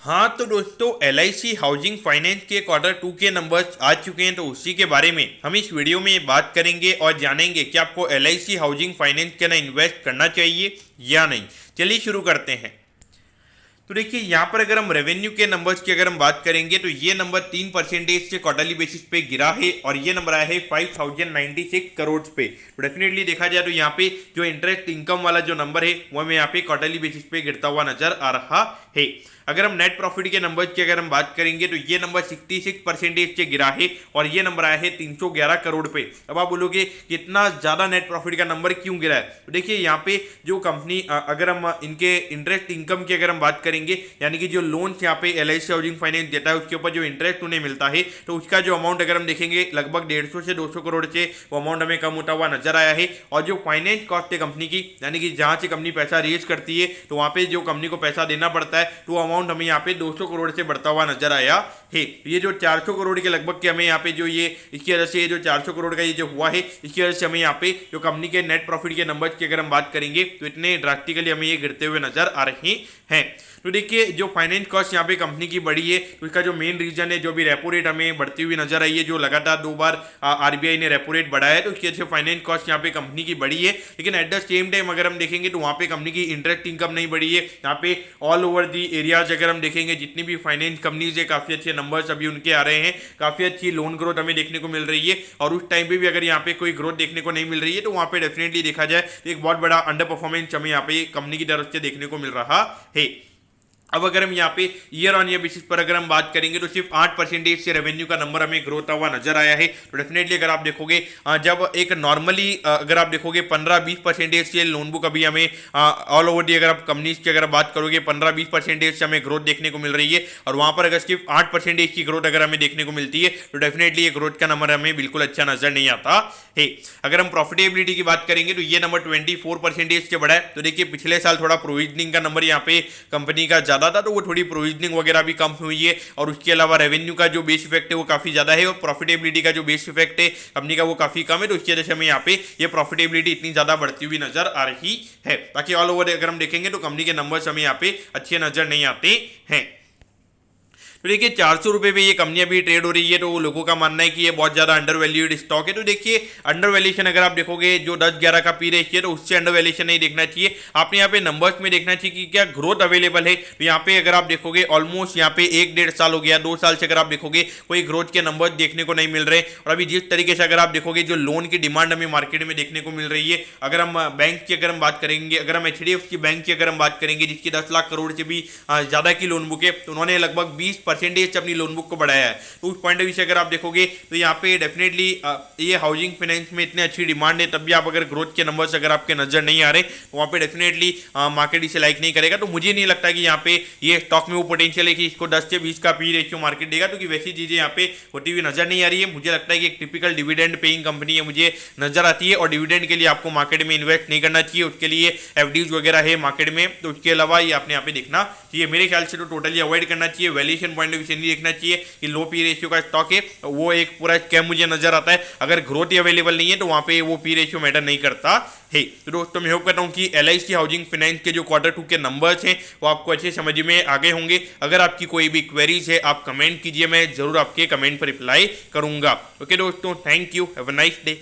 हाँ तो दोस्तों LIC हाउसिंग फाइनेंस के क्वार्टर 2 के नंबर्स आ चुके हैं, तो उसी के बारे में हम इस वीडियो में बात करेंगे और जानेंगे कि आपको LIC हाउसिंग फाइनेंस के अंदर इन्वेस्ट करना चाहिए या नहीं। चलिए शुरू करते हैं। तो देखिए यहाँ पर अगर हम रेवेन्यू के नंबर्स की अगर हम बात करेंगे तो ये नंबर 3% से क्वार्टरली बेसिस पे गिरा है और ये नंबर आया है 5096 करोड़ पे। तो डेफिनेटली देखा जाए तो यहाँ पे जो इंटरेस्ट इनकम वाला जो नंबर है वो हमें यहाँ पे क्वार्टरली बेसिस पे गिरता हुआ नजर आ रहा है। अगर हम नेट प्रॉफिट के नंबर्स की अगर हम बात करेंगे तो ये नंबर 66% से गिरा है और ये नंबर आया है 311 करोड़ पे। अब आप बोलोगे कितना ज्यादा नेट प्रॉफिट का नंबर क्यों गिरा है, तो देखिए यहाँ पे जो कंपनी अगर हम इनके इंटरेस्ट इनकम की अगर हम बात करेंगे, यानी कि जो लोन यहाँ पे LIC हाउसिंग फाइनेंस देता है उसके ऊपर जो इंटरेस्ट उन्हें मिलता है, तो उसका जो अमाउंट अगर हम देखेंगे लगभग 150 से 200 करोड़ से वो अमाउंट हमें कम होता हुआ नजर आया है। और जो फाइनेंस कॉस्ट है कंपनी की, यानी कि जहां से कंपनी पैसा रेज करती है तो वहां पे जो कंपनी को पैसा देना पड़ता है तो अमाउंट हमें यहाँ पे 200 करोड़ से बढ़ता हुआ नजर आया है। ये जो 400 करोड़ के लगभग के हमें यहाँ पे जो ये इसकी वजह से जो 400 करोड़ का ये जो हुआ है इसकी वजह से हमें यहाँ पे जो कंपनी के नेट प्रॉफिट के नंबर्स की अगर हम बात करेंगे तो इतने ड्रास्टिकली हमें ये गिरते हुए नजर आ रहे हैं। तो देखिए जो फाइनेंस कॉस्ट यहाँ पे कंपनी की बढ़ी है तो इसका जो मेन रीजन है जो भी रेपो रेट हमें बढ़ती हुई नजर आई है, जो लगातार 2 बार RBI ने रेपो रेट बढ़ाया है तो उसकी वजह से फाइनेंस कॉस्ट यहाँ पे कंपनी की बढ़ी है। लेकिन एट द सेम टाइम अगर हम देखेंगे तो वहाँ पे कंपनी की इंटरेस्ट इनकम नहीं बढ़ी है। यहाँ पे ऑल ओवर दी एरियाज अगर हम देखेंगे जितनी भी फाइनेंस कंपनीज है काफी अच्छे नंबर्स अभी उनके आ रहे हैं, काफी अच्छी लोन ग्रोथ हमें देखने को मिल रही है। और उस टाइम पे भी अगर यहाँ पे कोई ग्रोथ देखने को नहीं मिल रही है तो वहाँ पे डेफिनेटली देखा जाए तो एक बहुत बड़ा अंडर परफॉर्मेंस हमें यहाँ पे कंपनी की तरफ से देखने को मिल रहा है। अब अगर हम यहाँ पे ईयर ऑन ईयर बेसिस पर अगर हम बात करेंगे तो सिर्फ 8% से रेवेन्यू का नंबर हमें ग्रोथ हुआ नजर आया है। तो डेफिनेटली अगर आप देखोगे जब एक नॉर्मली अगर आप देखोगे 15-20% से लोन बुक अभी हमें ऑल ओवर दी अगर आप कंपनीज की अगर बात करोगे 15-20% से हमें ग्रोथ देखने को मिल रही है और वहां पर अगर सिर्फ 8% की ग्रोथ अगर हमें देखने को मिलती है तो डेफिनेटली ये ग्रोथ का नंबर हमें बिल्कुल अच्छा नजर नहीं आता है। अगर हम प्रॉफिटेबिलिटी की बात करेंगे तो ये नंबर 24% से बढ़ा है। तो देखिए पिछले साल थोड़ा प्रोविजनिंग का नंबर यहाँ पे कंपनी का ज्यादा था तो वो थोड़ी प्रोविजनिंग वगैरह भी कम हुई है और उसके अलावा रेवेन्यू का जो बेस इफेक्ट है वो काफी ज्यादा है और प्रॉफिटेबिलिटी का जो बेस इफेक्ट है कंपनी का वो काफी कम है। तो उसकी वजह से हमें यहाँ पे ये प्रॉफिटेबिलिटी इतनी ज्यादा बढ़ती हुई नजर आ रही है। बाकी ऑल ओवर अगर हम देखेंगे तो कंपनी के नंबर्स हमें यहाँ पे अच्छे नजर नहीं आते हैं। तो देखिए 400 रुपये पे ये कंपनी अभी ट्रेड हो रही है तो लोगों का मानना है कि ये बहुत ज़्यादा अंडर वैल्यूड स्टॉक है। तो देखिए अंडर वैल्यूएशन अगर आप देखोगे जो 10-11 का पी रेशियो है तो उससे अंडर वैल्यूएशन नहीं देखना चाहिए, आपने यहाँ पे नंबर्स में देखना चाहिए कि क्या ग्रोथ अवेलेबल है। तो यहाँ पे अगर आप देखोगे ऑलमोस्ट यहाँ पे 1-1.5 साल हो गया, 2 साल से अगर आप देखोगे कोई ग्रोथ के नंबर देखने को नहीं मिल रहे। और अभी जिस तरीके से अगर आप देखोगे जो लोन की डिमांड हमें मार्केट में देखने को मिल रही है, अगर हम बैंक की अगर हम बात करेंगे, अगर हम HDFC बैंक की अगर हम बात करेंगे जिसकी 10 लाख करोड़ से भी ज़्यादा की लोन बुक है, तो उन्होंने लगभग 20% अपनी लोन बुक को बढ़ाया है। तो उस पॉइंट ऑफ व्यू से अगर आप देखोगे तो यहाँ पे डेफिनेटली ये हाउसिंग फाइनेंस में इतनी अच्छी डिमांड है, तब भी आप अगर ग्रोथ के नंबर्स अगर आपके नजर नहीं आ रहे तो वहाँ पे डेफिनेटली मार्केट इसे लाइक नहीं करेगा। तो मुझे नहीं लगता कि यहाँ पे ये स्टॉक में वो पोटेंशियल है कि इसको 10 से 20 का पी रेशियो मार्केट देगा, क्योंकि वैसी चीजें यहाँ पे होती हुई नजर नहीं आ रही है। मुझे लगता है कि एक टिपिकल डिविडेंड पेइंग कंपनी है मुझे नजर आती है और डिविडेंड के लिए आपको मार्केट में इन्वेस्ट नहीं करना चाहिए, उसके लिए FDs वगैरह है मार्केट में, तो उसके अलावा ये आपने यहाँ पे देखना चाहिए। मेरे ख्याल से तो टोटली अवॉइड करना चाहिए। वैल्यूएशन पॉइंट ऑफ व्यू से नहीं देखना चाहिए कि लो पी रेशियो का स्टॉक है वो एक पूरा स्कैम मुझे नजर आता है। अगर ग्रोथ ही अवेलेबल नहीं है तो वहां पे वो पी रेशियो मैटर नहीं करता है। तो दोस्तों मैं होप करता हूं कि LIC हाउसिंग फाइनेंस के जो क्वार्टर 2 के नंबर्स हैं वो आपको अच्छे समझ में आ गए होंगे। अगर आपकी कोई भी क्वेरीज है आप कमेंट कीजिए, मैं जरूर आपके कमेंट पर रिप्लाई करूंगा। ओके दोस्तों, thank you, have a nice day.